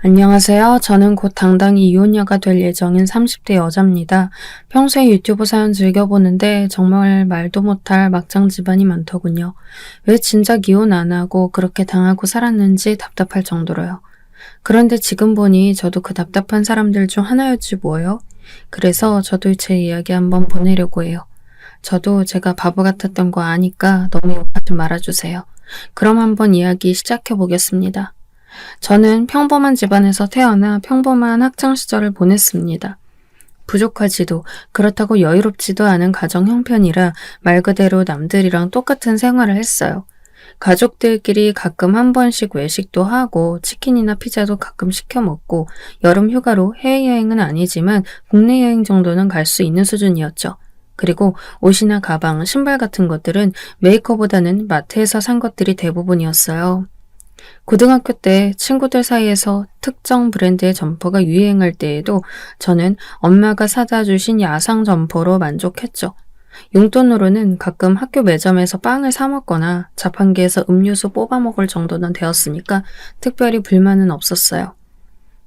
안녕하세요. 저는 곧 당당히 이혼녀가 될 예정인 30대 여자입니다. 평소에 유튜브 사연 즐겨보는데 정말 말도 못할 막장 집안이 많더군요. 왜 진작 이혼 안 하고 그렇게 당하고 살았는지 답답할 정도로요. 그런데 지금 보니 저도 그 답답한 사람들 중 하나였지 뭐예요? 그래서 저도 제 이야기 한번 보내려고 해요. 저도 제가 바보 같았던 거 아니까 너무 욕하지 말아주세요. 그럼 한번 이야기 시작해 보겠습니다. 저는 평범한 집안에서 태어나 평범한 학창 시절을 보냈습니다. 부족하지도 그렇다고 여유롭지도 않은 가정 형편이라 말 그대로 남들이랑 똑같은 생활을 했어요. 가족들끼리 가끔 한 번씩 외식도 하고 치킨이나 피자도 가끔 시켜 먹고 여름 휴가로 해외여행은 아니지만 국내 여행 정도는 갈 수 있는 수준이었죠. 그리고 옷이나 가방, 신발 같은 것들은 메이커보다는 마트에서 산 것들이 대부분이었어요. 고등학교 때 친구들 사이에서 특정 브랜드의 점퍼가 유행할 때에도 저는 엄마가 사다 주신 야상 점퍼로 만족했죠. 용돈으로는 가끔 학교 매점에서 빵을 사 먹거나 자판기에서 음료수 뽑아 먹을 정도는 되었으니까 특별히 불만은 없었어요.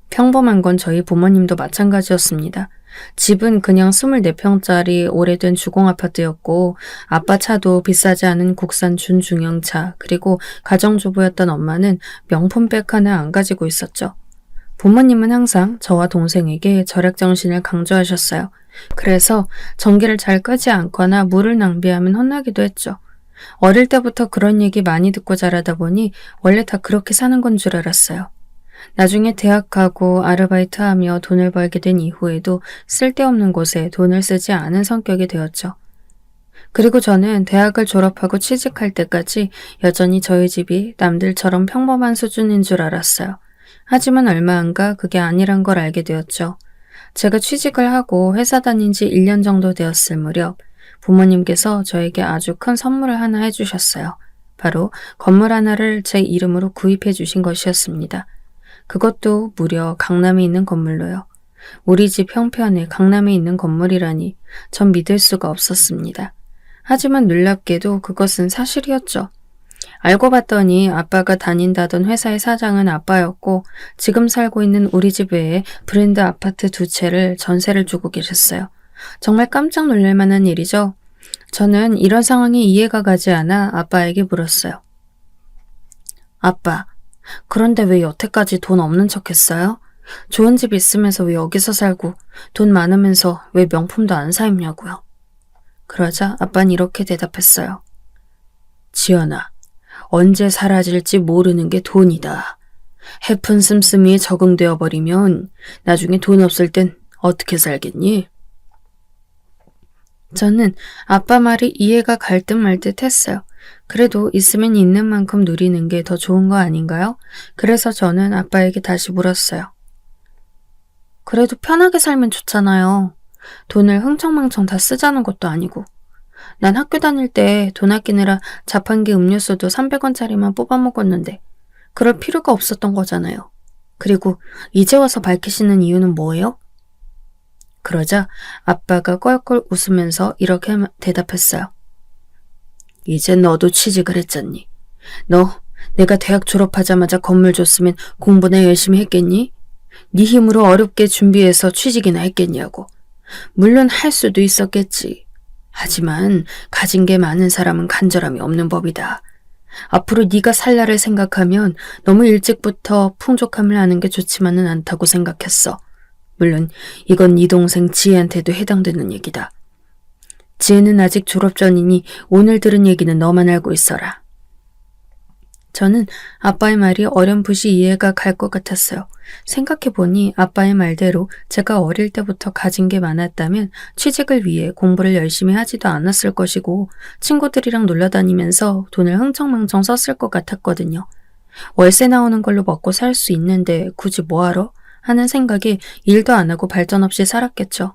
평범한 건 저희 부모님도 마찬가지였습니다. 집은 그냥 24평짜리 오래된 주공아파트였고 아빠 차도 비싸지 않은 국산 준중형차, 그리고 가정주부였던 엄마는 명품백 하나 안 가지고 있었죠. 부모님은 항상 저와 동생에게 절약정신을 강조하셨어요. 그래서 전기를 잘 끄지 않거나 물을 낭비하면 혼나기도 했죠. 어릴 때부터 그런 얘기 많이 듣고 자라다 보니 원래 다 그렇게 사는 건 줄 알았어요. 나중에 대학가고 아르바이트하며 돈을 벌게 된 이후에도 쓸데없는 곳에 돈을 쓰지 않은 성격이 되었죠. 그리고 저는 대학을 졸업하고 취직할 때까지 여전히 저희 집이 남들처럼 평범한 수준인 줄 알았어요. 하지만 얼마 안가 그게 아니란 걸 알게 되었죠. 제가 취직을 하고 회사 다닌 지 1년 정도 되었을 무렵 부모님께서 저에게 아주 큰 선물을 하나 해주셨어요. 바로 건물 하나를 제 이름으로 구입해 주신 것이었습니다. 그것도 무려 강남에 있는 건물로요. 우리 집 형편에 강남에 있는 건물이라니 전 믿을 수가 없었습니다. 하지만 놀랍게도 그것은 사실이었죠. 알고 봤더니 아빠가 다닌다던 회사의 사장은 아빠였고 지금 살고 있는 우리 집 외에 브랜드 아파트 2채를 전세를 주고 계셨어요. 정말 깜짝 놀랄 만한 일이죠. 저는 이런 상황이 이해가 가지 않아 아빠에게 물었어요. 아빠, 그런데 왜 여태까지 돈 없는 척 했어요? 좋은 집 있으면서 왜 여기서 살고 돈 많으면서 왜 명품도 안 사 입냐고요. 그러자 아빠는 이렇게 대답했어요. 지연아, 언제 사라질지 모르는 게 돈이다. 해픈 씀씀이에 적응되어 버리면 나중에 돈 없을 땐 어떻게 살겠니? 저는 아빠 말이 이해가 갈 듯 말 듯 했어요. 그래도 있으면 있는 만큼 누리는 게 더 좋은 거 아닌가요? 그래서 저는 아빠에게 다시 물었어요. 그래도 편하게 살면 좋잖아요. 돈을 흥청망청 다 쓰자는 것도 아니고. 난 학교 다닐 때 돈 아끼느라 자판기 음료수도 300원짜리만 뽑아 먹었는데 그럴 필요가 없었던 거잖아요. 그리고 이제 와서 밝히시는 이유는 뭐예요? 그러자 아빠가 껄껄 웃으면서 이렇게 대답했어요. 이제 너도 취직을 했잖니. 너 내가 대학 졸업하자마자 건물 줬으면 공부나 열심히 했겠니? 네 힘으로 어렵게 준비해서 취직이나 했겠냐고. 물론 할 수도 있었겠지. 하지만 가진 게 많은 사람은 간절함이 없는 법이다. 앞으로 네가 살 날을 생각하면 너무 일찍부터 풍족함을 아는 게 좋지만은 않다고 생각했어. 물론 이건 네 동생 지혜한테도 해당되는 얘기다. 지혜는 아직 졸업 전이니 오늘 들은 얘기는 너만 알고 있어라. 저는 아빠의 말이 어렴풋이 이해가 갈 것 같았어요. 생각해보니 아빠의 말대로 제가 어릴 때부터 가진 게 많았다면 취직을 위해 공부를 열심히 하지도 않았을 것이고 친구들이랑 놀러 다니면서 돈을 흥청망청 썼을 것 같았거든요. 월세 나오는 걸로 먹고 살 수 있는데 굳이 뭐하러? 하는 생각에 일도 안 하고 발전 없이 살았겠죠.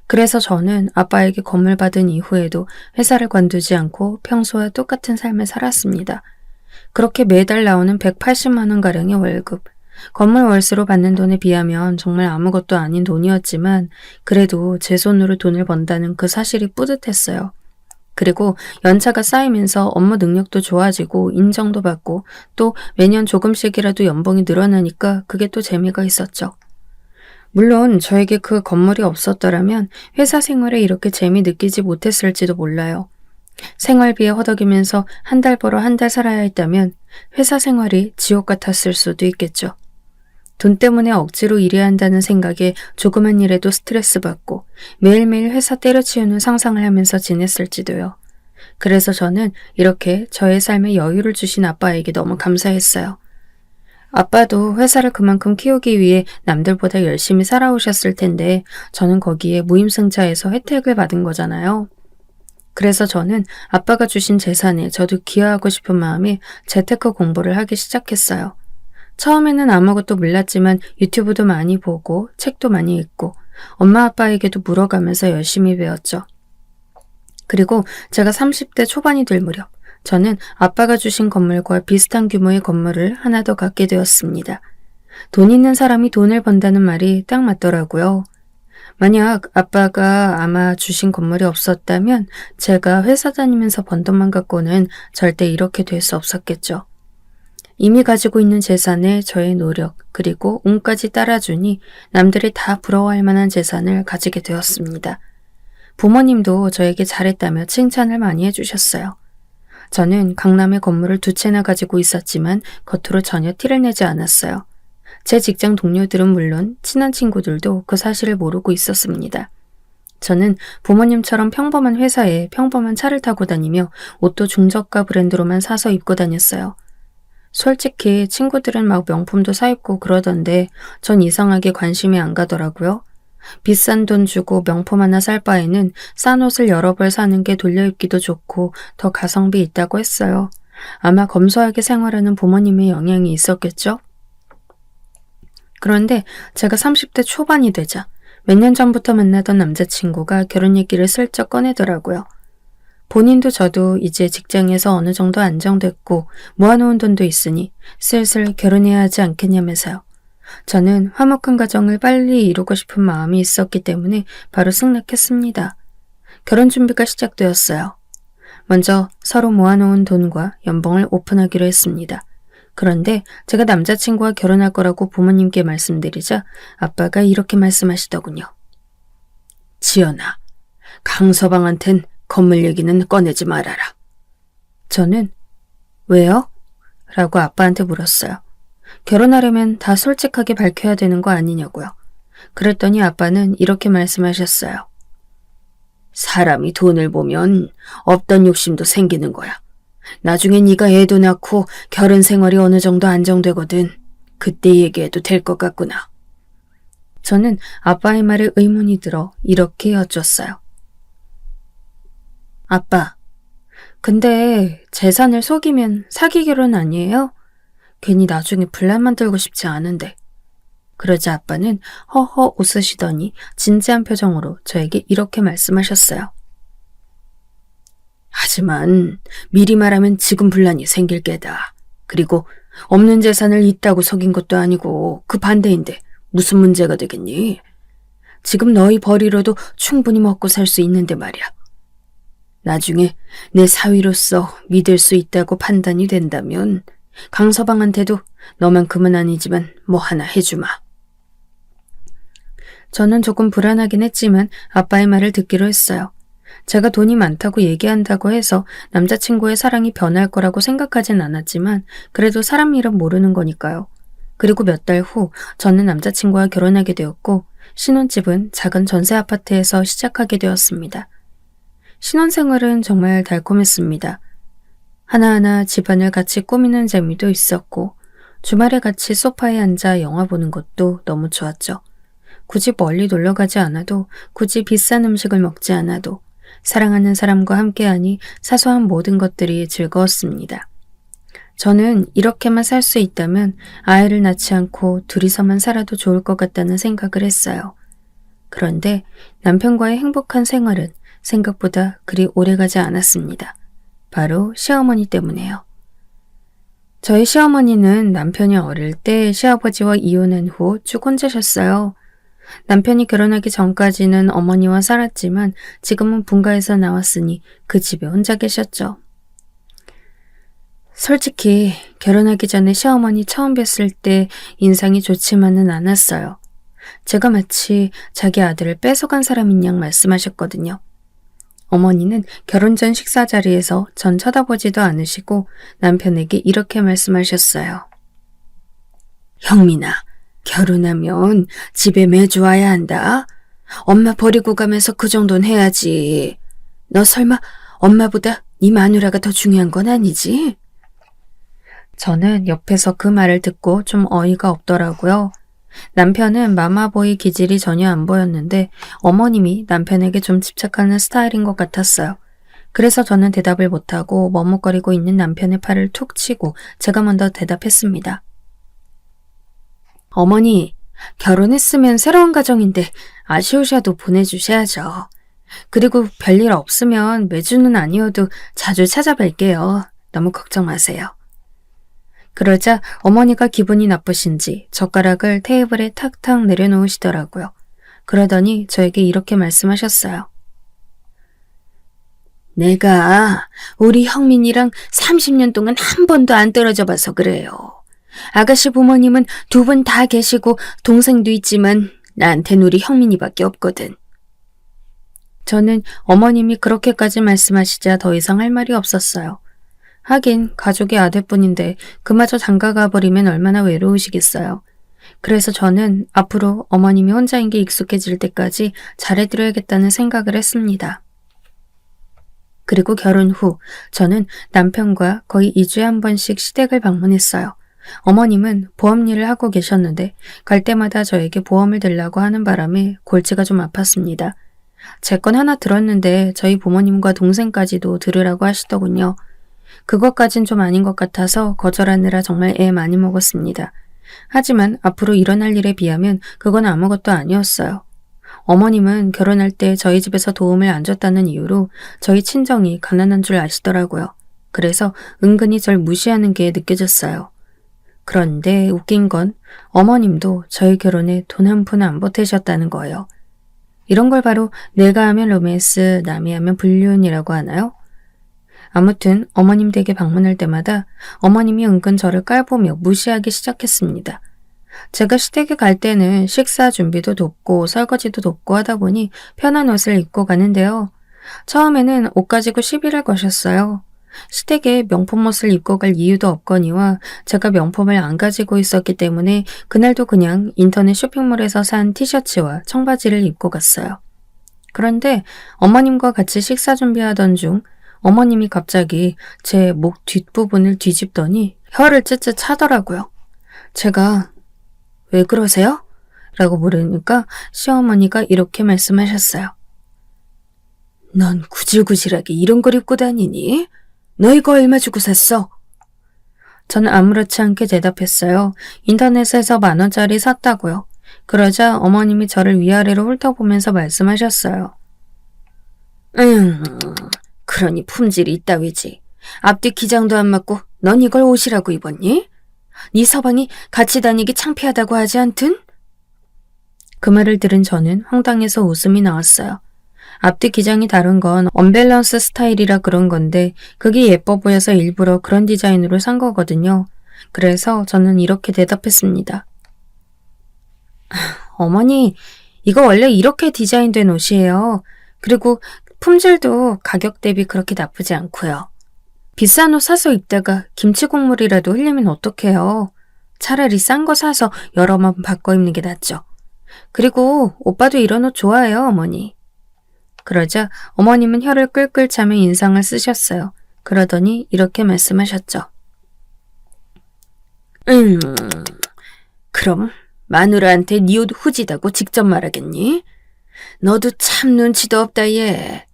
그래서 저는 아빠에게 건물 받은 이후에도 회사를 관두지 않고 평소와 똑같은 삶을 살았습니다. 그렇게 매달 나오는 180만 원가량의 월급, 건물 월세로 받는 돈에 비하면 정말 아무것도 아닌 돈이었지만 그래도 제 손으로 돈을 번다는 그 사실이 뿌듯했어요. 그리고 연차가 쌓이면서 업무 능력도 좋아지고 인정도 받고 또 매년 조금씩이라도 연봉이 늘어나니까 그게 또 재미가 있었죠. 물론 저에게 그 건물이 없었더라면 회사 생활에 이렇게 재미 느끼지 못했을지도 몰라요. 생활비에 허덕이면서 한 달 벌어 한 달 살아야 했다면 회사 생활이 지옥 같았을 수도 있겠죠. 돈 때문에 억지로 일해야 한다는 생각에 조그만 일에도 스트레스 받고 매일매일 회사 때려치우는 상상을 하면서 지냈을지도요. 그래서 저는 이렇게 저의 삶에 여유를 주신 아빠에게 너무 감사했어요. 아빠도 회사를 그만큼 키우기 위해 남들보다 열심히 살아오셨을 텐데 저는 거기에 무임승차해서 혜택을 받은 거잖아요. 그래서 저는 아빠가 주신 재산에 저도 기여하고 싶은 마음에 재테크 공부를 하기 시작했어요. 처음에는 아무것도 몰랐지만 유튜브도 많이 보고 책도 많이 읽고 엄마 아빠에게도 물어가면서 열심히 배웠죠. 그리고 제가 30대 초반이 될 무렵 저는 아빠가 주신 건물과 비슷한 규모의 건물을 하나 더 갖게 되었습니다. 돈 있는 사람이 돈을 번다는 말이 딱 맞더라고요. 만약 아빠가 아마 주신 건물이 없었다면 제가 회사 다니면서 번 돈만 갖고는 절대 이렇게 될 수 없었겠죠. 이미 가지고 있는 재산에 저의 노력 그리고 운까지 따라주니 남들이 다 부러워할 만한 재산을 가지게 되었습니다. 부모님도 저에게 잘했다며 칭찬을 많이 해주셨어요. 저는 강남에 건물을 2채나 가지고 있었지만 겉으로 전혀 티를 내지 않았어요. 제 직장 동료들은 물론 친한 친구들도 그 사실을 모르고 있었습니다. 저는 부모님처럼 평범한 회사에 평범한 차를 타고 다니며 옷도 중저가 브랜드로만 사서 입고 다녔어요. 솔직히 친구들은 막 명품도 사입고 그러던데 전 이상하게 관심이 안 가더라고요. 비싼 돈 주고 명품 하나 살 바에는 싼 옷을 여러 벌 사는 게 돌려입기도 좋고 더 가성비 있다고 했어요. 아마 검소하게 생활하는 부모님의 영향이 있었겠죠? 그런데 제가 30대 초반이 되자 몇 년 전부터 만나던 남자친구가 결혼 얘기를 슬쩍 꺼내더라고요. 본인도 저도 이제 직장에서 어느 정도 안정됐고 모아놓은 돈도 있으니 슬슬 결혼해야 하지 않겠냐면서요. 저는 화목한 가정을 빨리 이루고 싶은 마음이 있었기 때문에 바로 승낙했습니다. 결혼 준비가 시작되었어요. 먼저 서로 모아놓은 돈과 연봉을 오픈하기로 했습니다. 그런데 제가 남자친구와 결혼할 거라고 부모님께 말씀드리자 아빠가 이렇게 말씀하시더군요. 지연아, 강서방한텐 건물 얘기는 꺼내지 말아라. 저는 왜요? 라고 아빠한테 물었어요. 결혼하려면 다 솔직하게 밝혀야 되는 거 아니냐고요. 그랬더니 아빠는 이렇게 말씀하셨어요. 사람이 돈을 보면 없던 욕심도 생기는 거야. 나중에 네가 애도 낳고 결혼 생활이 어느 정도 안정되거든. 그때 얘기해도 될 것 같구나. 저는 아빠의 말에 의문이 들어 이렇게 여쭈었어요. 아빠, 근데 재산을 속이면 사기 결혼 아니에요? 괜히 나중에 분란 만들고 싶지 않은데. 그러자 아빠는 허허 웃으시더니 진지한 표정으로 저에게 이렇게 말씀하셨어요. 하지만 미리 말하면 지금 분란이 생길 게다. 그리고 없는 재산을 있다고 속인 것도 아니고 그 반대인데 무슨 문제가 되겠니? 지금 너희 벌이로도 충분히 먹고 살 수 있는데 말이야. 나중에 내 사위로서 믿을 수 있다고 판단이 된다면 강서방한테도 너만큼은 아니지만 뭐 하나 해주마. 저는 조금 불안하긴 했지만 아빠의 말을 듣기로 했어요. 제가 돈이 많다고 얘기한다고 해서 남자친구의 사랑이 변할 거라고 생각하진 않았지만 그래도 사람 일은 모르는 거니까요. 그리고 몇 달 후 저는 남자친구와 결혼하게 되었고 신혼집은 작은 전세 아파트에서 시작하게 되었습니다. 신혼생활은 정말 달콤했습니다. 하나하나 집안을 같이 꾸미는 재미도 있었고 주말에 같이 소파에 앉아 영화 보는 것도 너무 좋았죠. 굳이 멀리 놀러 가지 않아도 굳이 비싼 음식을 먹지 않아도 사랑하는 사람과 함께하니 사소한 모든 것들이 즐거웠습니다. 저는 이렇게만 살 수 있다면 아이를 낳지 않고 둘이서만 살아도 좋을 것 같다는 생각을 했어요. 그런데 남편과의 행복한 생활은 생각보다 그리 오래가지 않았습니다. 바로 시어머니 때문에요. 저희 시어머니는 남편이 어릴 때 시아버지와 이혼한 후 쭉 혼자셨어요. 남편이 결혼하기 전까지는 어머니와 살았지만 지금은 분가에서 나왔으니 그 집에 혼자 계셨죠. 솔직히 결혼하기 전에 시어머니 처음 뵀을 때 인상이 좋지만은 않았어요. 제가 마치 자기 아들을 뺏어간 사람인 양 말씀하셨거든요. 어머니는 결혼 전 식사 자리에서 전 쳐다보지도 않으시고 남편에게 이렇게 말씀하셨어요. 형민아, 결혼하면 집에 매주 와야 한다. 엄마 버리고 가면서 그 정도는 해야지. 너 설마 엄마보다 네 마누라가 더 중요한 건 아니지? 저는 옆에서 그 말을 듣고 좀 어이가 없더라고요. 남편은 마마보이 기질이 전혀 안 보였는데 어머님이 남편에게 좀 집착하는 스타일인 것 같았어요. 그래서 저는 대답을 못하고 머뭇거리고 있는 남편의 팔을 툭 치고 제가 먼저 대답했습니다. 어머니, 결혼했으면 새로운 가정인데 아쉬우셔도 보내주셔야죠. 그리고 별일 없으면 매주는 아니어도 자주 찾아뵐게요. 너무 걱정 마세요. 그러자 어머니가 기분이 나쁘신지 젓가락을 테이블에 탁탁 내려놓으시더라고요. 그러더니 저에게 이렇게 말씀하셨어요. 내가 우리 형민이랑 30년 동안 한 번도 안 떨어져 봐서 그래요. 아가씨 부모님은 두 분 다 계시고 동생도 있지만 나한텐 우리 형민이밖에 없거든. 저는 어머님이 그렇게까지 말씀하시자 더 이상 할 말이 없었어요. 하긴 가족의 아들뿐인데 그마저 장가가 버리면 얼마나 외로우시겠어요. 그래서 저는 앞으로 어머님이 혼자인 게 익숙해질 때까지 잘해드려야겠다는 생각을 했습니다. 그리고 결혼 후 저는 남편과 거의 2주에 한 번씩 시댁을 방문했어요. 어머님은 보험 일을 하고 계셨는데 갈 때마다 저에게 보험을 들라고 하는 바람에 골치가 좀 아팠습니다. 제 건 하나 들었는데 저희 부모님과 동생까지도 들으라고 하시더군요. 그것까진 좀 아닌 것 같아서 거절하느라 정말 애 많이 먹었습니다. 하지만 앞으로 일어날 일에 비하면 그건 아무것도 아니었어요. 어머님은 결혼할 때 저희 집에서 도움을 안 줬다는 이유로 저희 친정이 가난한 줄 아시더라고요. 그래서 은근히 절 무시하는 게 느껴졌어요. 그런데 웃긴 건 어머님도 저희 결혼에 돈 한 푼 안 보태셨다는 거예요. 이런 걸 바로 내가 하면 로맨스, 남이 하면 불륜이라고 하나요? 아무튼 어머님 댁에 방문할 때마다 어머님이 은근 저를 깔보며 무시하기 시작했습니다. 제가 시댁에 갈 때는 식사 준비도 돕고 설거지도 돕고 하다 보니 편한 옷을 입고 가는데요. 처음에는 옷 가지고 시비를 거셨어요. 시댁에 명품 옷을 입고 갈 이유도 없거니와 제가 명품을 안 가지고 있었기 때문에 그날도 그냥 인터넷 쇼핑몰에서 산 티셔츠와 청바지를 입고 갔어요. 그런데 어머님과 같이 식사 준비하던 중 어머님이 갑자기 제 목 뒷부분을 뒤집더니 혀를 쯧쯧 차더라고요. 제가 왜 그러세요? 라고 물으니까 시어머니가 이렇게 말씀하셨어요. 넌 구질구질하게 이런 걸 입고 다니니? 너 이거 얼마 주고 샀어? 저는 아무렇지 않게 대답했어요. 인터넷에서 10,000원짜리 샀다고요. 그러자 어머님이 저를 위아래로 훑어보면서 말씀하셨어요. 그러니 품질이 있다위지. 앞뒤 기장도 안 맞고 넌 이걸 옷이라고 입었니? 네 서방이 같이 다니기 창피하다고 하지 않든? 그 말을 들은 저는 황당해서 웃음이 나왔어요. 앞뒤 기장이 다른 건 언밸런스 스타일이라 그런 건데 그게 예뻐 보여서 일부러 그런 디자인으로 산 거거든요. 그래서 저는 이렇게 대답했습니다. 어머니, 이거 원래 이렇게 디자인된 옷이에요. 그리고 품질도 가격 대비 그렇게 나쁘지 않고요. 비싼 옷 사서 입다가 김치 국물이라도 흘리면 어떡해요. 차라리 싼 거 사서 여러 번 바꿔 입는 게 낫죠. 그리고 오빠도 이런 옷 좋아해요, 어머니. 그러자 어머님은 혀를 끌끌 차며 인상을 쓰셨어요. 그러더니 이렇게 말씀하셨죠. 그럼 마누라한테 네 옷 후지다고 직접 말하겠니? 너도 참 눈치도 없다 얘.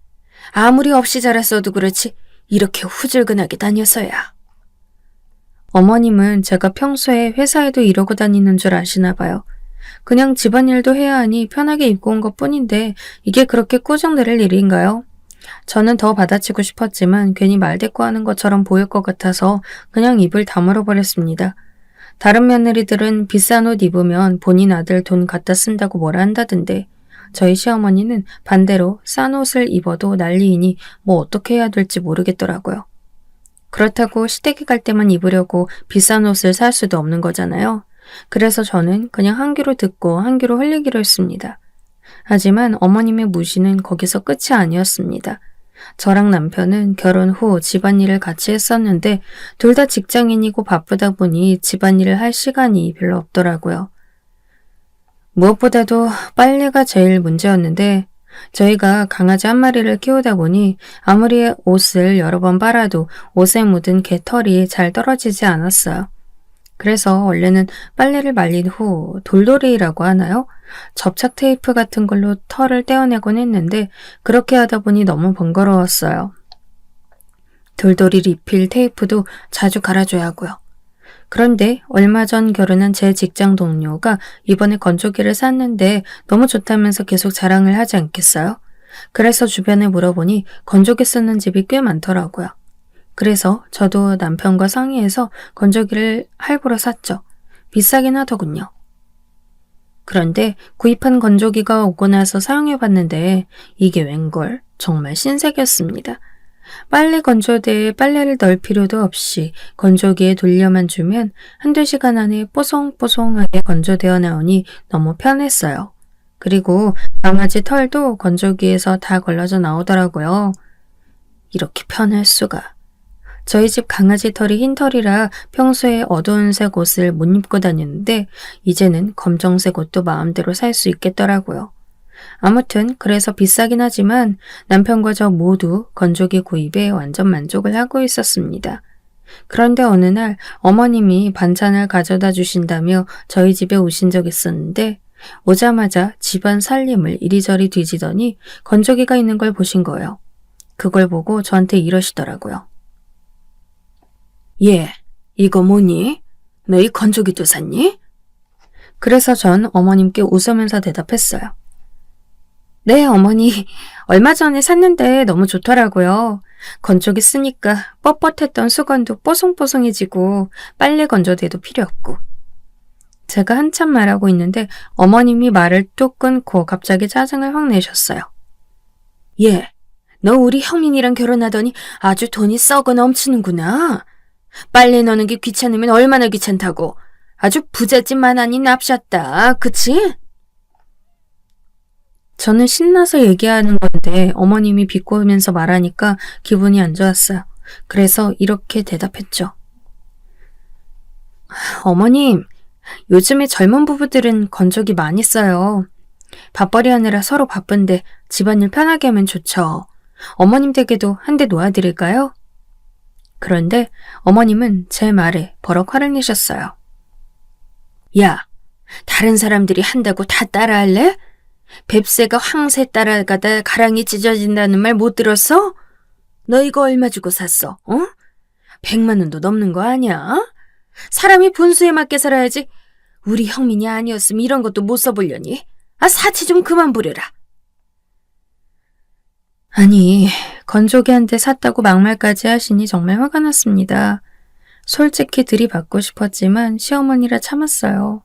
아무리 없이 자랐어도 그렇지 이렇게 후줄근하게 다녀서야. 어머님은 제가 평소에 회사에도 이러고 다니는 줄 아시나 봐요. 그냥 집안일도 해야 하니 편하게 입고 온 것뿐인데 이게 그렇게 꾸중될 일인가요? 저는 더 받아치고 싶었지만 괜히 말대꾸하는 것처럼 보일 것 같아서 그냥 입을 다물어 버렸습니다. 다른 며느리들은 비싼 옷 입으면 본인 아들 돈 갖다 쓴다고 뭐라 한다던데 저희 시어머니는 반대로 싼 옷을 입어도 난리이니 뭐 어떻게 해야 될지 모르겠더라고요. 그렇다고 시댁에 갈 때만 입으려고 비싼 옷을 살 수도 없는 거잖아요. 그래서 저는 그냥 한 귀로 듣고 한 귀로 흘리기로 했습니다. 하지만 어머님의 무시는 거기서 끝이 아니었습니다. 저랑 남편은 결혼 후 집안일을 같이 했었는데 둘 다 직장인이고 바쁘다 보니 집안일을 할 시간이 별로 없더라고요. 무엇보다도 빨래가 제일 문제였는데 저희가 강아지 한 마리를 키우다 보니 아무리 옷을 여러 번 빨아도 옷에 묻은 개털이 잘 떨어지지 않았어요. 그래서 원래는 빨래를 말린 후 돌돌이라고 하나요? 접착 테이프 같은 걸로 털을 떼어내곤 했는데 그렇게 하다 보니 너무 번거로웠어요. 돌돌이 리필 테이프도 자주 갈아줘야 하고요. 그런데 얼마 전 결혼한 제 직장 동료가 이번에 건조기를 샀는데 너무 좋다면서 계속 자랑을 하지 않겠어요? 그래서 주변에 물어보니 건조기 쓰는 집이 꽤 많더라고요. 그래서 저도 남편과 상의해서 건조기를 할부로 샀죠. 비싸긴 하더군요. 그런데 구입한 건조기가 오고 나서 사용해봤는데 이게 웬걸 정말 신세계였습니다. 빨래 건조대에 빨래를 넣을 필요도 없이 건조기에 돌려만 주면 한두 시간 안에 뽀송뽀송하게 건조되어 나오니 너무 편했어요. 그리고 강아지 털도 건조기에서 다 걸러져 나오더라고요. 이렇게 편할 수가. 저희 집 강아지 털이 흰 털이라 평소에 어두운 색 옷을 못 입고 다녔는데 이제는 검정색 옷도 마음대로 살 수 있겠더라고요. 아무튼 그래서 비싸긴 하지만 남편과 저 모두 건조기 구입에 완전 만족을 하고 있었습니다. 그런데 어느 날 어머님이 반찬을 가져다 주신다며 저희 집에 오신 적 있었는데 오자마자 집안 살림을 이리저리 뒤지더니 건조기가 있는 걸 보신 거예요. 그걸 보고 저한테 이러시더라고요. 얘, 이거 뭐니? 너희 건조기도 샀니? 그래서 전 어머님께 웃으면서 대답했어요. 네, 어머니. 얼마 전에 샀는데 너무 좋더라고요. 건조기 쓰니까 뻣뻣했던 수건도 뽀송뽀송해지고 빨래 건조대도 필요 없고. 제가 한참 말하고 있는데 어머님이 말을 뚝 끊고 갑자기 짜증을 확 내셨어요. 얘, 너 우리 형민이랑 결혼하더니 아주 돈이 썩어 넘치는구나. 빨래 넣는 게 귀찮으면 얼마나 귀찮다고. 아주 부잣집만 아닌 납셨다. 그치? 저는 신나서 얘기하는 건데 어머님이 비꼬면서 말하니까 기분이 안 좋았어요. 그래서 이렇게 대답했죠. 어머님, 요즘에 젊은 부부들은 건조기 많이 써요. 밥벌이 하느라 서로 바쁜데 집안일 편하게 하면 좋죠. 어머님 댁에도 한 대 놓아드릴까요? 그런데 어머님은 제 말에 버럭 화를 내셨어요. 야, 다른 사람들이 한다고 다 따라할래? 뱁새가 황새 따라가다 가랑이 찢어진다는 말 못 들었어? 너 이거 얼마 주고 샀어? 100만 원도 넘는 거 아니야? 사람이 분수에 맞게 살아야지. 우리 형민이 아니었으면 이런 것도 못 써보려니? 사치 좀 그만 부려라. 아니, 건조기 한 대 샀다고 막말까지 하시니 정말 화가 났습니다. 솔직히 들이받고 싶었지만 시어머니라 참았어요.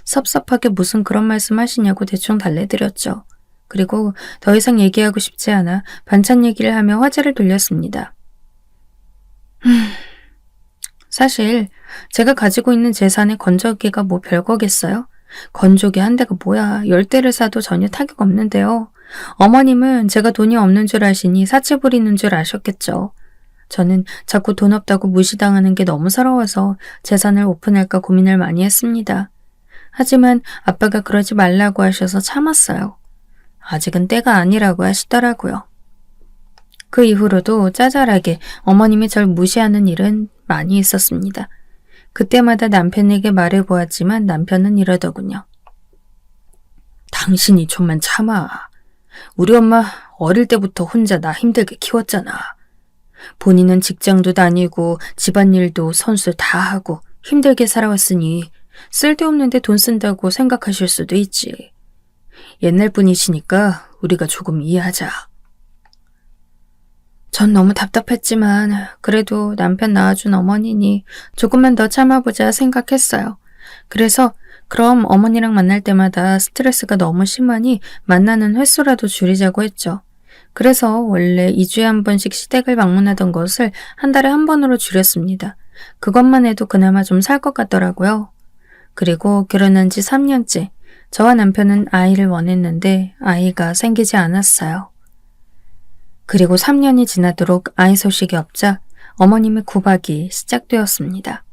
섭섭하게 무슨 그런 말씀 하시냐고 대충 달래드렸죠. 그리고 더 이상 얘기하고 싶지 않아 반찬 얘기를 하며 화제를 돌렸습니다. 사실 제가 가지고 있는 재산에 건조기가 뭐 별거겠어요? 건조기 한 대가 뭐야, 10대를 사도 전혀 타격 없는데요. 어머님은 제가 돈이 없는 줄 아시니 사치 부리는 줄 아셨겠죠. 저는 자꾸 돈 없다고 무시당하는 게 너무 서러워서 재산을 오픈할까 고민을 많이 했습니다. 하지만 아빠가 그러지 말라고 하셔서 참았어요. 아직은 때가 아니라고 하시더라고요. 그 이후로도 짜잘하게 어머님이 절 무시하는 일은 많이 있었습니다. 그때마다 남편에게 말해보았지만 남편은 이러더군요. 당신이 좀만 참아. 우리 엄마 어릴 때부터 혼자 나 힘들게 키웠잖아. 본인은 직장도 다니고 집안일도 선수 다 하고 힘들게 살아왔으니 쓸데없는데 돈 쓴다고 생각하실 수도 있지. 옛날 분이시니까 우리가 조금 이해하자. 전 너무 답답했지만 그래도 남편 낳아준 어머니니 조금만 더 참아보자 생각했어요. 그래서 그럼 어머니랑 만날 때마다 스트레스가 너무 심하니 만나는 횟수라도 줄이자고 했죠. 그래서 원래 2주에 한 번씩 시댁을 방문하던 것을 한 달에 한 번으로 줄였습니다. 그것만 해도 그나마 좀 살 것 같더라고요. 그리고 결혼한 지 3년째, 저와 남편은 아이를 원했는데 아이가 생기지 않았어요. 그리고 3년이 지나도록 아이 소식이 없자 어머님의 구박이 시작되었습니다.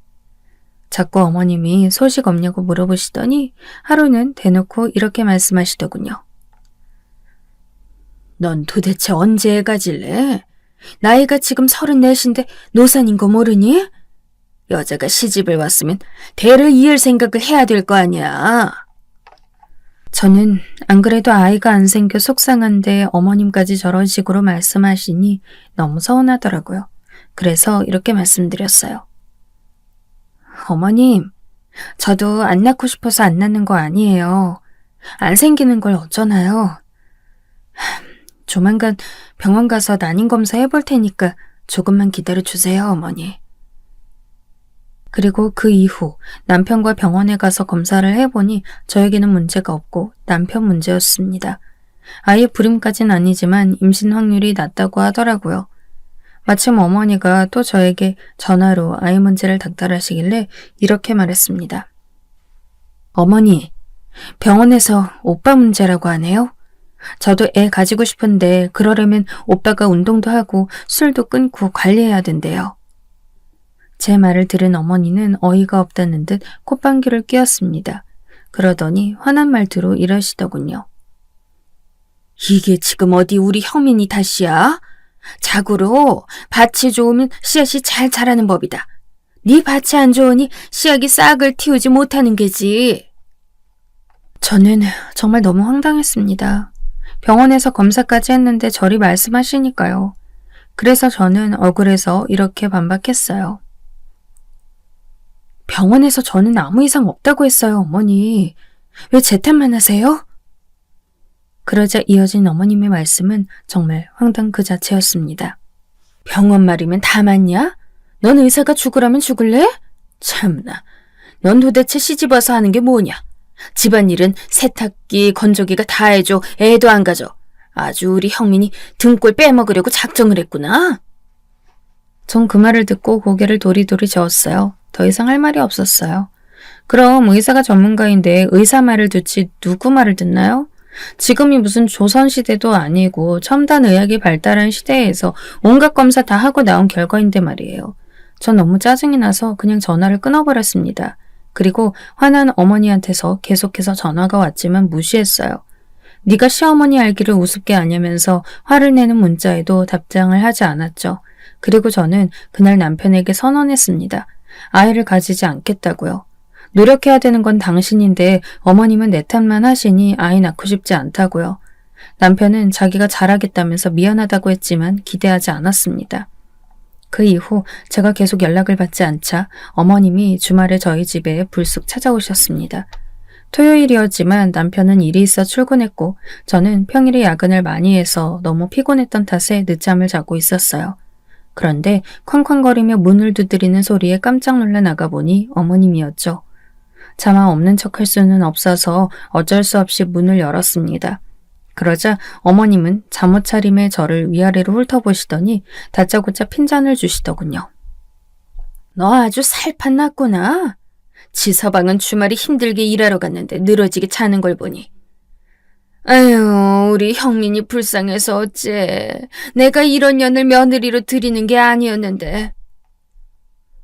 자꾸 어머님이 소식 없냐고 물어보시더니 하루는 대놓고 이렇게 말씀하시더군요. 넌 도대체 언제 애 가질래? 나이가 지금 34인데 노산인 거 모르니? 여자가 시집을 왔으면 대를 이을 생각을 해야 될 거 아니야. 저는 안 그래도 아이가 안 생겨 속상한데 어머님까지 저런 식으로 말씀하시니 너무 서운하더라고요. 그래서 이렇게 말씀드렸어요. 어머님, 저도 안 낳고 싶어서 안 낳는 거 아니에요. 안 생기는 걸 어쩌나요? 조만간 병원 가서 난임 검사 해볼 테니까 조금만 기다려주세요, 어머니. 그리고 그 이후 남편과 병원에 가서 검사를 해보니 저에게는 문제가 없고 남편 문제였습니다. 아예 불임까진 아니지만 임신 확률이 낮다고 하더라고요. 마침 어머니가 또 저에게 전화로 아이 문제를 닥달하시길래 이렇게 말했습니다. 어머니, 병원에서 오빠 문제라고 하네요? 저도 애 가지고 싶은데 그러려면 오빠가 운동도 하고 술도 끊고 관리해야 된대요. 제 말을 들은 어머니는 어이가 없다는 듯 콧방귀를 뀌었습니다. 그러더니 화난 말투로 이러시더군요. 이게 지금 어디 우리 형민이 탓이야? 자고로 밭이 좋으면 씨앗이 잘 자라는 법이다. 네 밭이 안 좋으니 씨앗이 싹을 틔우지 못하는 게지. 저는 정말 너무 황당했습니다. 병원에서 검사까지 했는데 저리 말씀하시니까요. 그래서 저는 억울해서 이렇게 반박했어요. 병원에서 저는 아무 이상 없다고 했어요, 어머니. 왜 제 탓만 하세요? 그러자 이어진 어머님의 말씀은 정말 황당 그 자체였습니다. 병원 말이면 다 맞냐? 넌 의사가 죽으라면 죽을래? 참나, 넌 도대체 시집 와서 하는 게 뭐냐? 집안일은 세탁기, 건조기가 다 해줘. 애도 안 가져. 아주 우리 형민이 등골 빼먹으려고 작정을 했구나. 전 그 말을 듣고 고개를 도리도리 저었어요. 더 이상 할 말이 없었어요. 그럼 의사가 전문가인데 의사 말을 듣지 누구 말을 듣나요? 지금이 무슨 조선시대도 아니고 첨단 의학이 발달한 시대에서 온갖 검사 다 하고 나온 결과인데 말이에요. 전 너무 짜증이 나서 그냥 전화를 끊어버렸습니다. 그리고 화난 어머니한테서 계속해서 전화가 왔지만 무시했어요. 네가 시어머니 알기를 우습게 아냐면서 화를 내는 문자에도 답장을 하지 않았죠. 그리고 저는 그날 남편에게 선언했습니다. 아이를 가지지 않겠다고요. 노력해야 되는 건 당신인데 어머님은 내 탓만 하시니 아이 낳고 싶지 않다고요. 남편은 자기가 잘하겠다면서 미안하다고 했지만 기대하지 않았습니다. 그 이후 제가 계속 연락을 받지 않자 어머님이 주말에 저희 집에 불쑥 찾아오셨습니다. 토요일이었지만 남편은 일이 있어 출근했고 저는 평일에 야근을 많이 해서 너무 피곤했던 탓에 늦잠을 자고 있었어요. 그런데 쾅쾅거리며 문을 두드리는 소리에 깜짝 놀라 나가보니 어머님이었죠. 차마 없는 척할 수는 없어서 어쩔 수 없이 문을 열었습니다. 그러자 어머님은 잠옷 차림에 저를 위아래로 훑어보시더니 다짜고짜 핀잔을 주시더군요. 너 아주 살판 났구나. 지서방은 주말에 힘들게 일하러 갔는데 늘어지게 자는 걸 보니. 아유, 우리 형민이 불쌍해서 어째. 내가 이런 년을 며느리로 들이는 게 아니었는데.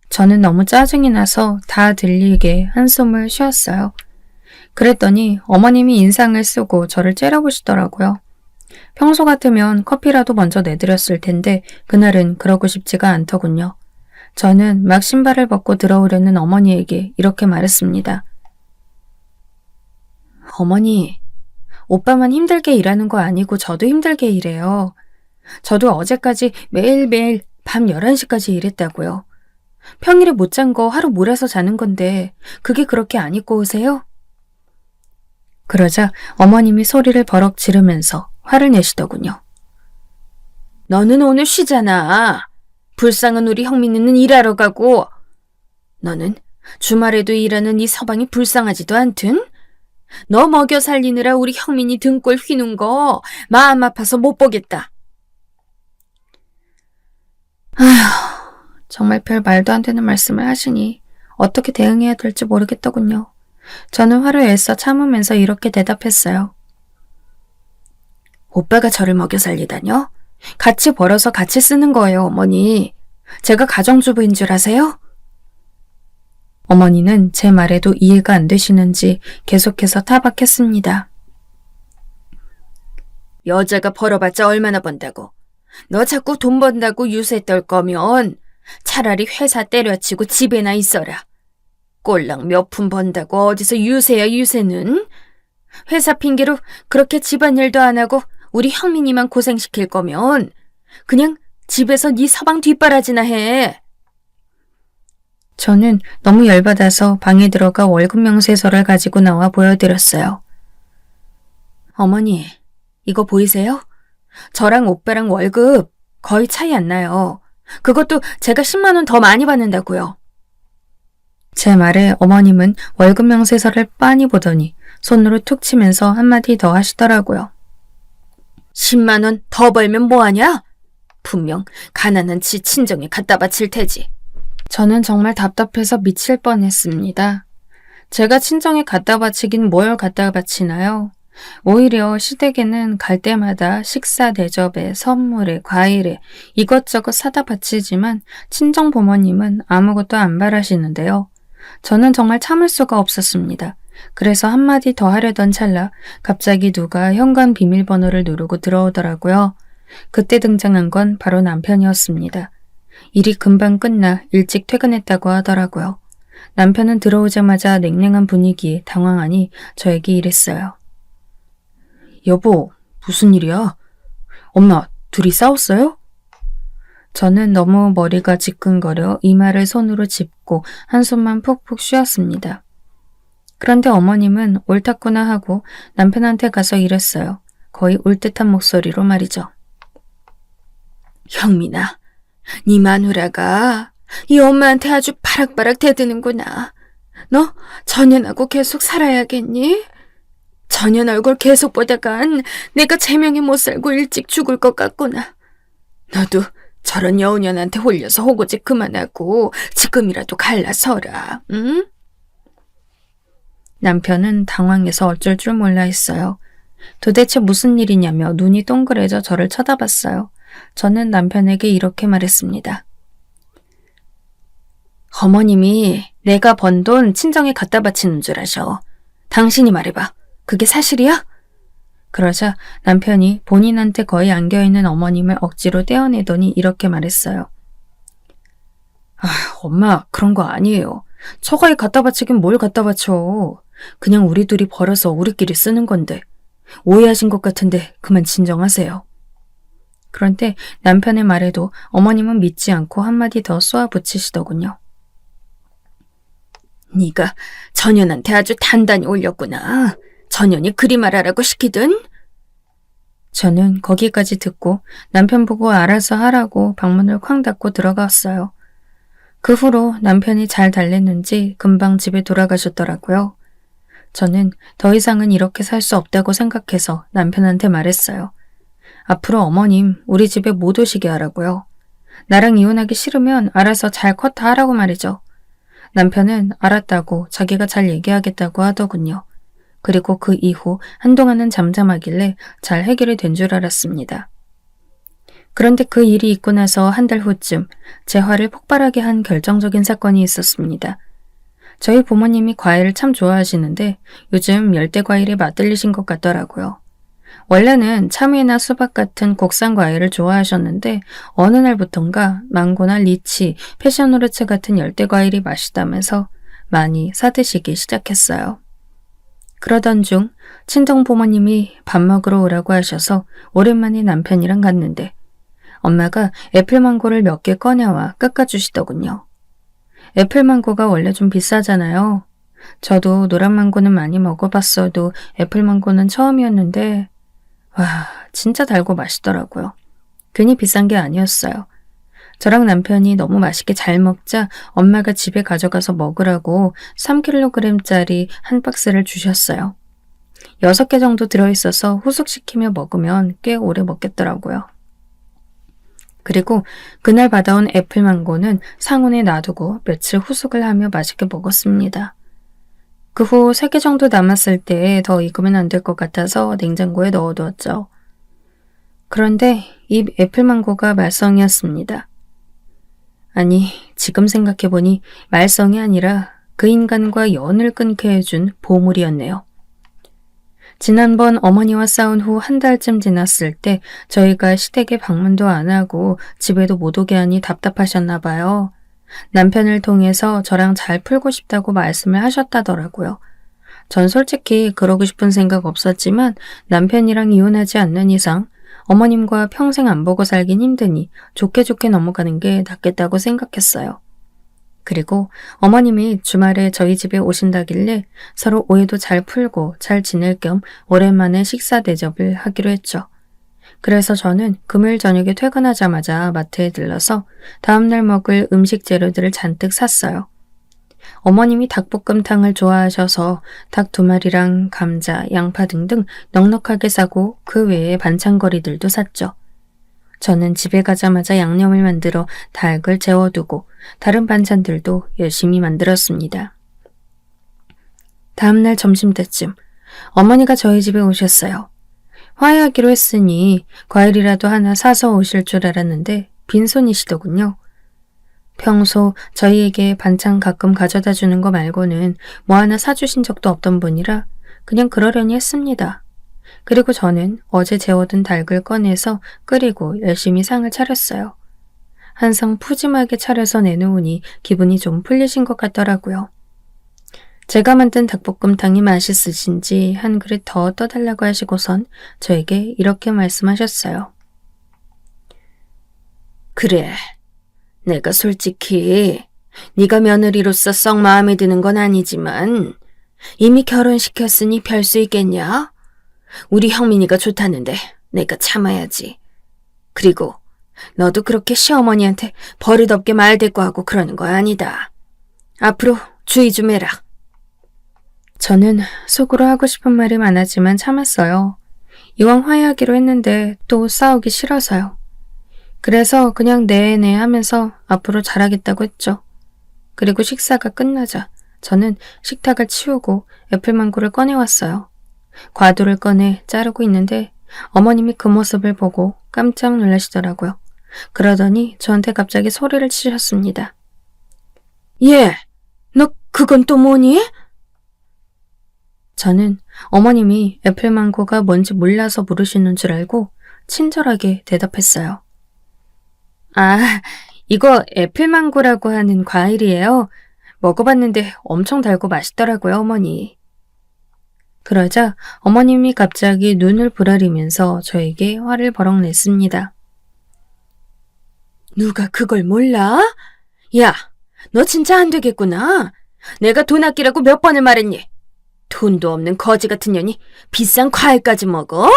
저는 너무 짜증이 나서 다 들리게 한숨을 쉬었어요. 그랬더니 어머님이 인상을 쓰고 저를 째려보시더라고요. 평소 같으면 커피라도 먼저 내드렸을 텐데 그날은 그러고 싶지가 않더군요. 저는 막 신발을 벗고 들어오려는 어머니에게 이렇게 말했습니다. 어머니, 오빠만 힘들게 일하는 거 아니고 저도 힘들게 일해요. 저도 어제까지 매일매일 밤 11시까지 일했다고요. 평일에 못 잔 거 하루 몰아서 자는 건데 그게 그렇게 안 입고 오세요? 그러자 어머님이 소리를 버럭 지르면서 화를 내시더군요. 너는 오늘 쉬잖아. 불쌍한 우리 형민이는 일하러 가고 너는 주말에도 일하는 이 서방이 불쌍하지도 않든? 너 먹여 살리느라 우리 형민이 등골 휘는 거 마음 아파서 못 보겠다. 정말 별 말도 안 되는 말씀을 하시니 어떻게 대응해야 될지 모르겠더군요. 저는 화를 애써 참으면서 이렇게 대답했어요. 오빠가 저를 먹여 살리다뇨? 같이 벌어서 같이 쓰는 거예요, 어머니. 제가 가정주부인 줄 아세요? 어머니는 제 말에도 이해가 안 되시는지 계속해서 타박했습니다. 여자가 벌어봤자 얼마나 번다고. 너 자꾸 돈 번다고 유세 떨 거면 차라리 회사 때려치고 집에나 있어라. 꼴랑 몇 푼 번다고 어디서 유세야 유세는? 회사 핑계로 그렇게 집안일도 안 하고 우리 형민이만 고생시킬 거면 그냥 집에서 네 서방 뒷바라지나 해. 저는 너무 열받아서 방에 들어가 월급 명세서를 가지고 나와 보여드렸어요. 어머니, 이거 보이세요? 저랑 오빠랑 월급 거의 차이 안 나요. 그것도 제가 10만 원 더 많이 받는다고요. 제 말에 어머님은 월급 명세서를 빤히 보더니 손으로 툭 치면서 한마디 더 하시더라고요. 10만 원 더 벌면 뭐하냐? 분명 가난한 지 친정에 갖다 바칠 테지. 저는 정말 답답해서 미칠 뻔했습니다. 제가 친정에 갖다 바치긴 뭘 갖다 바치나요? 오히려 시댁에는 갈 때마다 식사 대접에 선물에 과일에 이것저것 사다 바치지만 친정 부모님은 아무것도 안 바라시는데요. 저는 정말 참을 수가 없었습니다. 그래서 한마디 더 하려던 찰나 갑자기 누가 현관 비밀번호를 누르고 들어오더라고요. 그때 등장한 건 바로 남편이었습니다. 일이 금방 끝나 일찍 퇴근했다고 하더라고요. 남편은 들어오자마자 냉랭한 분위기에 당황하니 저에게 이랬어요. 여보, 무슨 일이야? 엄마, 둘이 싸웠어요? 저는 너무 머리가 지끈거려 이마를 손으로 짚고 한숨만 푹푹 쉬었습니다. 그런데 어머님은 옳았구나 하고 남편한테 가서 이랬어요. 거의 울 듯한 목소리로 말이죠. 형민아, 네 마누라가 이 엄마한테 아주 바락바락 대드는구나. 너 전현하고 계속 살아야겠니? 전현 얼굴 계속 보다간 내가 제명에 못 살고 일찍 죽을 것 같구나. 너도 저런 여우년한테 홀려서 호구짓 그만하고 지금이라도 갈라서라, 응? 남편은 당황해서 어쩔 줄 몰라 했어요. 도대체 무슨 일이냐며 눈이 동그래져 저를 쳐다봤어요. 저는 남편에게 이렇게 말했습니다. 어머님이 내가 번 돈 친정에 갖다 바치는 줄 아셔. 당신이 말해봐. 그게 사실이야? 그러자 남편이 본인한테 거의 안겨있는 어머님을 억지로 떼어내더니 이렇게 말했어요. 엄마, 그런 거 아니에요. 처가에 갖다 바치긴 뭘 갖다 바쳐. 그냥 우리 둘이 벌어서 우리끼리 쓰는 건데. 오해하신 것 같은데 그만 진정하세요. 그런데 남편의 말에도 어머님은 믿지 않고 한마디 더 쏘아붙이시더군요. 네가 전현한테 아주 단단히 올렸구나. 전현이 그리 말하라고 시키든? 저는 거기까지 듣고 남편 보고 알아서 하라고 방문을 쾅 닫고 들어갔어요. 그 후로 남편이 잘 달랬는지 금방 집에 돌아가셨더라고요. 저는 더 이상은 이렇게 살 수 없다고 생각해서 남편한테 말했어요. 앞으로 어머님 우리 집에 못 오시게 하라고요. 나랑 이혼하기 싫으면 알아서 잘 컷다 하라고 말이죠. 남편은 알았다고 자기가 잘 얘기하겠다고 하더군요. 그리고 그 이후 한동안은 잠잠하길래 잘 해결이 된 줄 알았습니다. 그런데 그 일이 있고 나서 한 달 후쯤 제 화를 폭발하게 한 결정적인 사건이 있었습니다. 저희 부모님이 과일을 참 좋아하시는데 요즘 열대과일에 맛들리신 것 같더라고요. 원래는 참외나 수박 같은 국산 과일을 좋아하셨는데 어느 날부턴가 망고나 리치, 패션후르츠 같은 열대과일이 맛있다면서 많이 사드시기 시작했어요. 그러던 중 친정 부모님이 밥 먹으러 오라고 하셔서 오랜만에 남편이랑 갔는데 엄마가 애플망고를 몇 개 꺼내와 깎아주시더군요. 애플망고가 원래 좀 비싸잖아요. 저도 노란망고는 많이 먹어봤어도 애플망고는 처음이었는데 와, 진짜 달고 맛있더라고요. 괜히 비싼 게 아니었어요. 저랑 남편이 너무 맛있게 잘 먹자 엄마가 집에 가져가서 먹으라고 3kg짜리 한 박스를 주셨어요. 6개 정도 들어있어서 후숙시키며 먹으면 꽤 오래 먹겠더라고요. 그리고 그날 받아온 애플망고는 상온에 놔두고 며칠 후숙을 하며 맛있게 먹었습니다. 그 후 3개 정도 남았을 때 더 익으면 안 될 것 같아서 냉장고에 넣어두었죠. 그런데 이 애플망고가 말썽이었습니다. 아니, 지금 생각해보니 말썽이 아니라 그 인간과 연을 끊게 해준 보물이었네요. 지난번 어머니와 싸운 후 한 달쯤 지났을 때 저희가 시댁에 방문도 안 하고 집에도 못 오게 하니 답답하셨나 봐요. 남편을 통해서 저랑 잘 풀고 싶다고 말씀을 하셨다더라고요. 전 솔직히 그러고 싶은 생각 없었지만 남편이랑 이혼하지 않는 이상 어머님과 평생 안 보고 살긴 힘드니 좋게 좋게 넘어가는 게 낫겠다고 생각했어요. 그리고 어머님이 주말에 저희 집에 오신다길래 서로 오해도 잘 풀고 잘 지낼 겸 오랜만에 식사 대접을 하기로 했죠. 그래서 저는 금요일 저녁에 퇴근하자마자 마트에 들러서 다음날 먹을 음식 재료들을 잔뜩 샀어요. 어머님이 닭볶음탕을 좋아하셔서 닭 2마리랑 감자, 양파 등등 넉넉하게 사고 그 외에 반찬거리들도 샀죠. 저는 집에 가자마자 양념을 만들어 닭을 재워두고 다른 반찬들도 열심히 만들었습니다. 다음날 점심때쯤 어머니가 저희 집에 오셨어요. 화해하기로 했으니 과일이라도 하나 사서 오실 줄 알았는데 빈손이시더군요. 평소 저희에게 반찬 가끔 가져다 주는 거 말고는 뭐 하나 사주신 적도 없던 분이라 그냥 그러려니 했습니다. 그리고 저는 어제 재워둔 닭을 꺼내서 끓이고 열심히 상을 차렸어요. 한 상 푸짐하게 차려서 내놓으니 기분이 좀 풀리신 것 같더라고요. 제가 만든 닭볶음탕이 맛있으신지 한 그릇 더 떠달라고 하시고선 저에게 이렇게 말씀하셨어요. 그래, 내가 솔직히 네가 며느리로서 썩 마음에 드는 건 아니지만 이미 결혼시켰으니 별 수 있겠냐? 우리 형민이가 좋다는데 내가 참아야지. 그리고 너도 그렇게 시어머니한테 버릇없게 말대꾸하고 그러는 거 아니다. 앞으로 주의 좀 해라. 저는 속으로 하고 싶은 말이 많았지만 참았어요. 이왕 화해하기로 했는데 또 싸우기 싫어서요. 그래서 그냥 네네 하면서 앞으로 잘하겠다고 했죠. 그리고 식사가 끝나자 저는 식탁을 치우고 애플망고를 꺼내왔어요. 과도를 꺼내 자르고 있는데 어머님이 그 모습을 보고 깜짝 놀라시더라고요. 그러더니 저한테 갑자기 소리를 치셨습니다. 예, 너 그건 또 뭐니? 저는 어머님이 애플망고가 뭔지 몰라서 물으시는 줄 알고 친절하게 대답했어요. 아, 이거 애플망고라고 하는 과일이에요. 먹어봤는데 엄청 달고 맛있더라고요, 어머니. 그러자 어머님이 갑자기 눈을 부라리면서 저에게 화를 버럭 냈습니다. 누가 그걸 몰라? 야, 너 진짜 안 되겠구나. 내가 돈 아끼라고 몇 번을 말했니? 돈도 없는 거지 같은 년이 비싼 과일까지 먹어?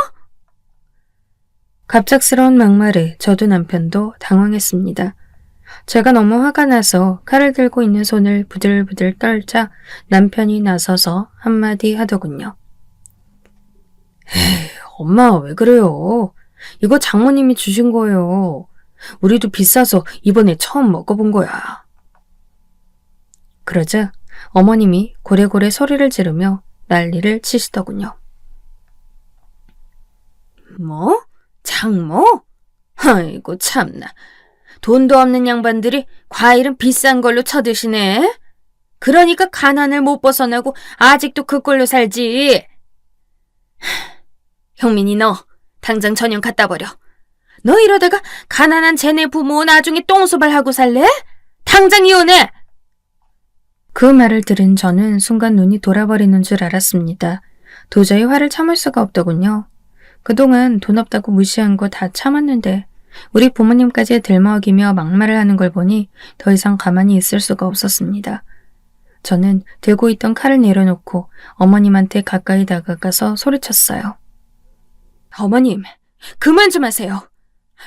갑작스러운 막말에 저도 남편도 당황했습니다. 제가 너무 화가 나서 칼을 들고 있는 손을 부들부들 떨자 남편이 나서서 한마디 하더군요. 에이, 엄마 왜 그래요? 이거 장모님이 주신 거예요. 우리도 비싸서 이번에 처음 먹어본 거야. 그러자 어머님이 고래고래 소리를 지르며 난리를 치시더군요. 뭐? 장모? 아이고 참나. 돈도 없는 양반들이 과일은 비싼 걸로 쳐드시네. 그러니까 가난을 못 벗어나고 아직도 그 꼴로 살지. 형민이 너 당장 전형 갖다 버려. 너 이러다가 가난한 쟤네 부모 나중에 똥수발하고 살래? 당장 이혼해! 그 말을 들은 저는 순간 눈이 돌아버리는 줄 알았습니다. 도저히 화를 참을 수가 없더군요. 그동안 돈 없다고 무시한 거 다 참았는데 우리 부모님까지 들먹이며 막말을 하는 걸 보니 더 이상 가만히 있을 수가 없었습니다. 저는 들고 있던 칼을 내려놓고 어머님한테 가까이 다가가서 소리쳤어요. 어머님, 그만 좀 하세요.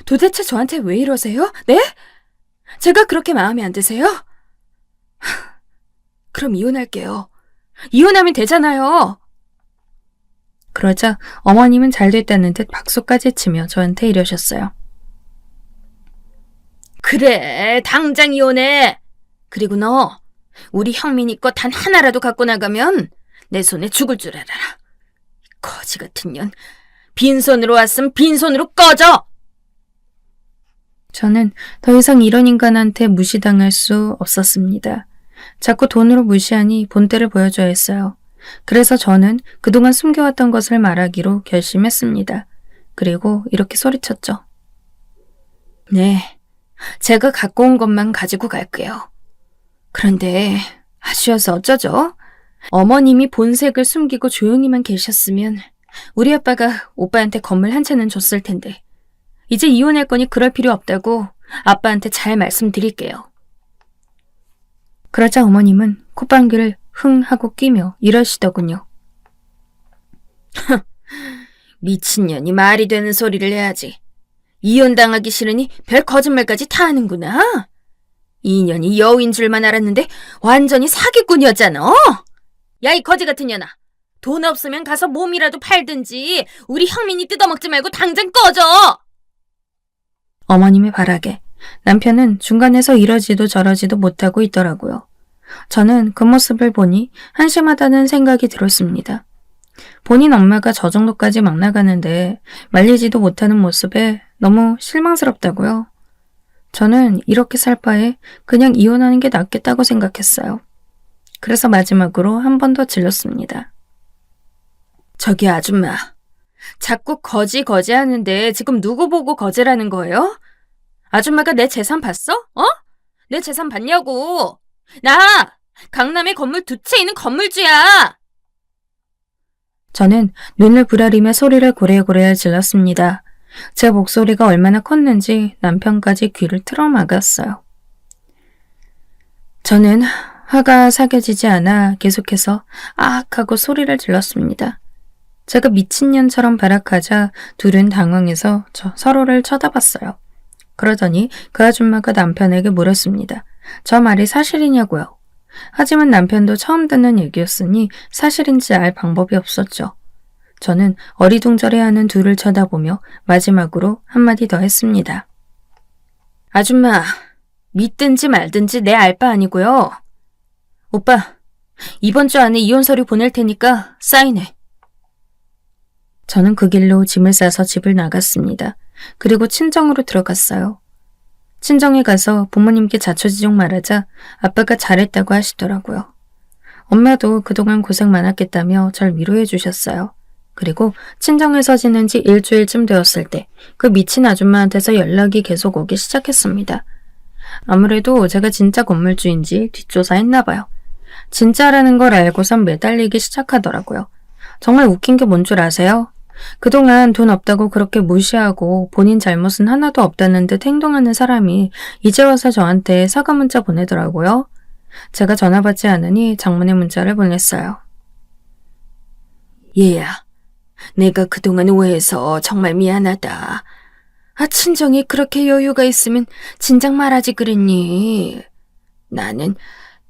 도대체 저한테 왜 이러세요? 네? 제가 그렇게 마음에 안 드세요? 그럼 이혼할게요. 이혼하면 되잖아요. 그러자 어머님은 잘 됐다는 듯 박수까지 치며 저한테 이러셨어요. 그래, 당장 이혼해. 그리고 너, 우리 형민이 거 단 하나라도 갖고 나가면 내 손에 죽을 줄 알아라. 거지 같은 년, 빈손으로 왔으면 빈손으로 꺼져! 저는 더 이상 이런 인간한테 무시당할 수 없었습니다. 자꾸 돈으로 무시하니 본때를 보여줘야 했어요. 그래서 저는 그동안 숨겨왔던 것을 말하기로 결심했습니다. 그리고 이렇게 소리쳤죠. 네, 제가 갖고 온 것만 가지고 갈게요. 그런데 아쉬워서 어쩌죠? 어머님이 본색을 숨기고 조용히만 계셨으면 우리 아빠가 오빠한테 건물 한 채는 줬을 텐데 이제 이혼할 거니 그럴 필요 없다고 아빠한테 잘 말씀드릴게요. 그러자 어머님은 콧방귀를 흥 하고 끼며 이러시더군요. 미친년이 말이 되는 소리를 해야지. 이혼당하기 싫으니 별 거짓말까지 다 하는구나. 이 년이 여우인 줄만 알았는데 완전히 사기꾼이었잖아. 야, 이 거지 같은 년아. 돈 없으면 가서 몸이라도 팔든지 우리 형민이 뜯어먹지 말고 당장 꺼져. 어머님의 바라게 남편은 중간에서 이러지도 저러지도 못하고 있더라고요. 저는 그 모습을 보니 한심하다는 생각이 들었습니다. 본인 엄마가 저 정도까지 막 나가는데 말리지도 못하는 모습에 너무 실망스럽다고요. 저는 이렇게 살 바에 그냥 이혼하는 게 낫겠다고 생각했어요. 그래서 마지막으로 한 번 더 질렀습니다. 저기 아줌마, 자꾸 거지 하는데 지금 누구 보고 거지라는 거예요? 아줌마가 내 재산 봤어? 어? 내 재산 봤냐고. 나 강남에 건물 2채 있는 건물주야. 저는 눈을 부라리며 소리를 고래고래 질렀습니다. 제 목소리가 얼마나 컸는지 남편까지 귀를 틀어막았어요. 저는 화가 사겨지지 않아 계속해서 아악 하고 소리를 질렀습니다. 제가 미친년처럼 발악하자 둘은 당황해서 서로를 쳐다봤어요. 그러더니 그 아줌마가 남편에게 물었습니다. 저 말이 사실이냐고요. 하지만 남편도 처음 듣는 얘기였으니 사실인지 알 방법이 없었죠. 저는 어리둥절해하는 둘을 쳐다보며 마지막으로 한마디 더 했습니다. 아줌마, 믿든지 말든지 내 알 바 아니고요. 오빠, 이번 주 안에 이혼 서류 보낼 테니까 사인해. 저는 그 길로 짐을 싸서 집을 나갔습니다. 그리고 친정으로 들어갔어요. 친정에 가서 부모님께 자초지종 말하자 아빠가 잘했다고 하시더라고요. 엄마도 그동안 고생 많았겠다며 절 위로해 주셨어요. 그리고 친정에서 지낸 지 일주일쯤 되었을 때 그 미친 아줌마한테서 연락이 계속 오기 시작했습니다. 아무래도 제가 진짜 건물주인지 뒷조사했나 봐요. 진짜라는 걸 알고선 매달리기 시작하더라고요. 정말 웃긴 게 뭔 줄 아세요? 그동안 돈 없다고 그렇게 무시하고 본인 잘못은 하나도 없다는 듯 행동하는 사람이 이제 와서 저한테 사과 문자 보내더라고요. 제가 전화 받지 않으니 장문의 문자를 보냈어요. 얘야, 내가 그동안 오해해서 정말 미안하다. 친정이 그렇게 여유가 있으면 진작 말하지 그랬니? 나는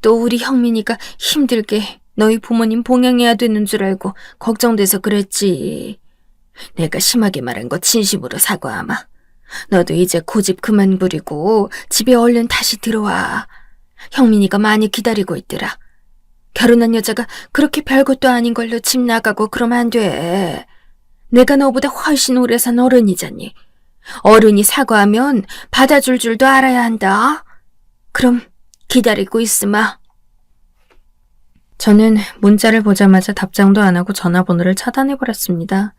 또 우리 형민이가 힘들게 너희 부모님 봉양해야 되는 줄 알고 걱정돼서 그랬지. 내가 심하게 말한 거 진심으로 사과하마. 너도 이제 고집 그만 부리고 집에 얼른 다시 들어와. 형민이가 많이 기다리고 있더라. 결혼한 여자가 그렇게 별것도 아닌 걸로 집 나가고 그러면 안 돼. 내가 너보다 훨씬 오래 산 어른이잖니. 어른이 사과하면 받아줄 줄도 알아야 한다. 그럼 기다리고 있으마. 저는 문자를 보자마자 답장도 안 하고 전화번호를 차단해버렸습니다.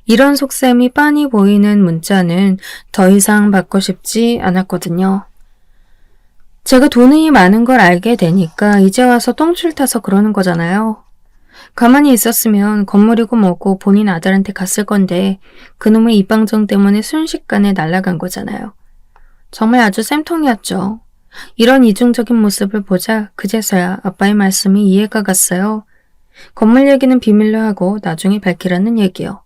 이런 속셈이 빤히 보이는 문자는 더 이상 받고 싶지 않았거든요. 제가 돈이 많은 걸 알게 되니까 이제 와서 똥줄 타서 그러는 거잖아요. 가만히 있었으면 건물이고 뭐고 본인 아들한테 갔을 건데 그놈의 입방정 때문에 순식간에 날아간 거잖아요. 정말 아주 쌤통이었죠. 이런 이중적인 모습을 보자 그제서야 아빠의 말씀이 이해가 갔어요. 건물 얘기는 비밀로 하고 나중에 밝히라는 얘기요.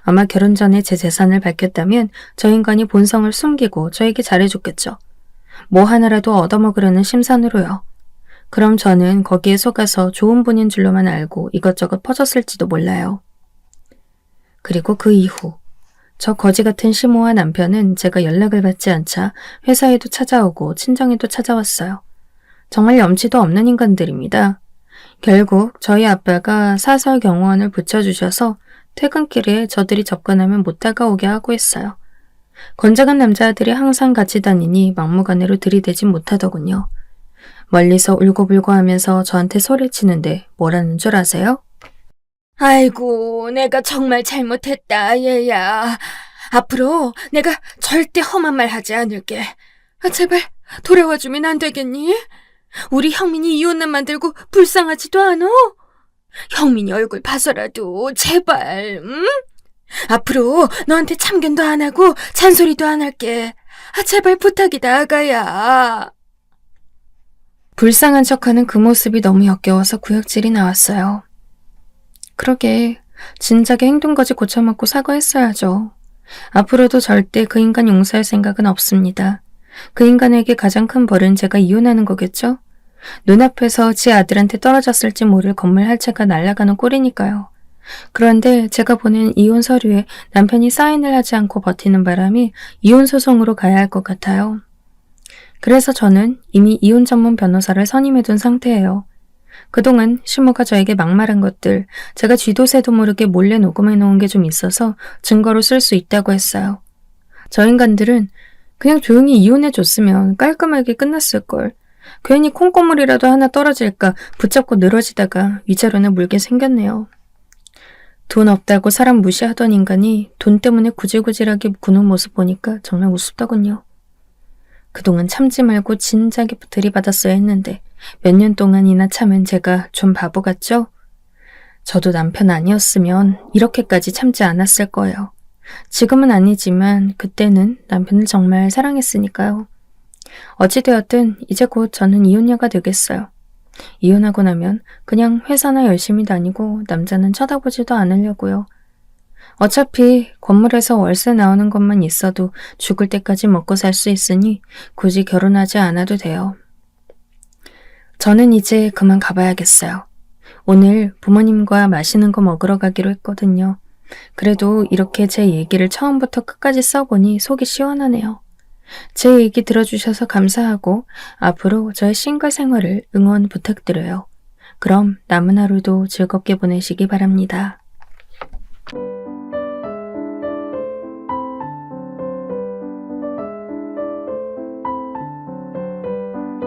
아마 결혼 전에 제 재산을 밝혔다면 저 인간이 본성을 숨기고 저에게 잘해줬겠죠. 뭐 하나라도 얻어먹으려는 심산으로요. 그럼 저는 거기에 속아서 좋은 분인 줄로만 알고 이것저것 퍼졌을지도 몰라요. 그리고 그 이후 저 거지 같은 시모와 남편은 제가 연락을 받지 않자 회사에도 찾아오고 친정에도 찾아왔어요. 정말 염치도 없는 인간들입니다. 결국 저희 아빠가 사설 경호원을 붙여주셔서 퇴근길에 저들이 접근하면 못 다가오게 하고 있어요. 건장한 남자들이 항상 같이 다니니 막무가내로 들이대진 못하더군요. 멀리서 울고불고 하면서 저한테 소리치는데 뭐라는 줄 아세요? 아이고, 내가 정말 잘못했다, 얘야. 앞으로 내가 절대 험한 말 하지 않을게. 제발 돌아와주면 안 되겠니? 우리 형민이 이혼남 만들고 불쌍하지도 않아? 형민이 얼굴 봐서라도 제발, 응? 앞으로 너한테 참견도 안 하고 잔소리도 안 할게. 제발 부탁이다, 아가야. 불쌍한 척하는 그 모습이 너무 역겨워서 구역질이 나왔어요. 그러게 진작에 행동거지 고쳐먹고 사과했어야죠. 앞으로도 절대 그 인간 용서할 생각은 없습니다. 그 인간에게 가장 큰 벌은 제가 이혼하는 거겠죠? 눈앞에서 지 아들한테 떨어졌을지 모를 건물 한 채가 날아가는 꼴이니까요. 그런데 제가 보낸 이혼 서류에 남편이 사인을 하지 않고 버티는 바람이 이혼 소송으로 가야 할 것 같아요. 그래서 저는 이미 이혼 전문 변호사를 선임해둔 상태예요. 그동안 시모가 저에게 막말한 것들 제가 쥐도 새도 모르게 몰래 녹음해 놓은 게 좀 있어서 증거로 쓸 수 있다고 했어요. 저 인간들은 그냥 조용히 이혼해줬으면 깔끔하게 끝났을걸. 괜히 콩고물이라도 하나 떨어질까 붙잡고 늘어지다가 위자료나 물게 생겼네요. 돈 없다고 사람 무시하던 인간이 돈 때문에 구질구질하게 구는 모습 보니까 정말 우습더군요. 그동안 참지 말고 진작에 들이받았어야 했는데 몇 년 동안이나 참은 제가 좀 바보 같죠? 저도 남편 아니었으면 이렇게까지 참지 않았을 거예요. 지금은 아니지만 그때는 남편을 정말 사랑했으니까요. 어찌되었든 이제 곧 저는 이혼녀가 되겠어요. 이혼하고 나면 그냥 회사나 열심히 다니고 남자는 쳐다보지도 않으려고요. 어차피 건물에서 월세 나오는 것만 있어도 죽을 때까지 먹고 살 수 있으니 굳이 결혼하지 않아도 돼요. 저는 이제 그만 가봐야겠어요. 오늘 부모님과 맛있는 거 먹으러 가기로 했거든요. 그래도 이렇게 제 얘기를 처음부터 끝까지 써보니 속이 시원하네요. 제 얘기 들어주셔서 감사하고 앞으로 저의 싱글 생활을 응원 부탁드려요. 그럼 남은 하루도 즐겁게 보내시기 바랍니다.